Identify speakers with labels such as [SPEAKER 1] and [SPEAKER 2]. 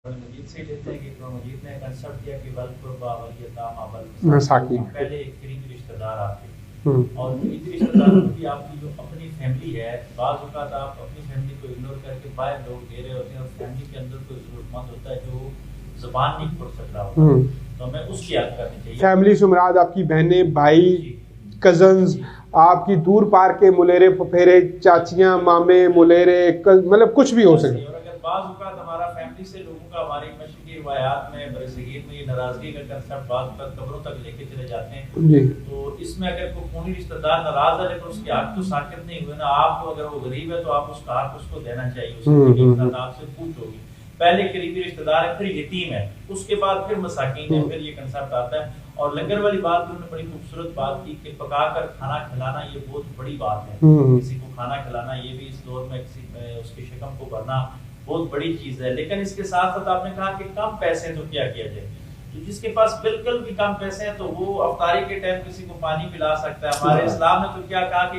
[SPEAKER 1] مجید سے لیتے ہیں کہ قرآن مجید نے کنسپٹ دیا کہ والقربا والیتاما والمساکین، پہلے ایک قریبی رشتہ دار آتے ہیں اور قریبی رشتہ داروں کی آپ کی جو اپنی فیملی ہے، بعض اوقات آپ اپنی فیملی کو اگنور کر کے باہر لوگ دے رہے ہوتے ہیں اور فیملی کے اندر کوئی ضرورت مند ہوتا ہے جو زبان نہیں کھول سک رہا ہوتا، تو ہمیں اس کی ہیلپ کرنی چاہیے۔
[SPEAKER 2] فیملی سے مراد آپ کی بہنیں، بھائی، کزنز، آپ کی دور پار کے ملیرے پھپھیرے، چاچیاں، مامے، ملیرے، مطلب کچھ بھی ہو سکے۔
[SPEAKER 1] اور اگر بعض اوقات ہمارا فیملی سے لوگوں کا ہماری مشرقی روایات میں برصغیر میں یہ ناراضگی کا کنسپٹ بعض اوقات قبروں تک لے کے چلے جاتے ہیں
[SPEAKER 2] جی،
[SPEAKER 1] تو اس میں اگر کوئی خونی رشتہ دار ناراض ہے لیکن اس کے حق تو ساکت نہیں ہوئے نا، آپ کو اگر وہ غریب ہے تو آپ اس کا حق اس کو دینا چاہیے، اس کے آپ سے پوچھو گی۔ پہلے قریبی رشتہ دار ہے، پھر یتیم ہے، اس کے بعد پھر مساکین ہے، پھر یہ کنسپٹ آتا ہے۔ اور لنگر والی بات انہوں نے بڑی خوبصورت بات کی کہ پکا کر کھانا کھلانا یہ بہت بڑی بات ہے، کسی کو کھانا کھلانا یہ بھی اس دور میں کسی اس کی شکم کو بھرنا بہت بڑی چیز ہے۔ لیکن اس کے ساتھ ساتھ آپ نے کہا کہ کم پیسے ہیں تو کیا کیا جائے، تو جس کے پاس بالکل بھی کم پیسے ہیں تو وہ افطاری کے ٹائم کسی کو پانی پلا سکتا ہے۔ ہمارے اسلام نے تو کیا کہا کہ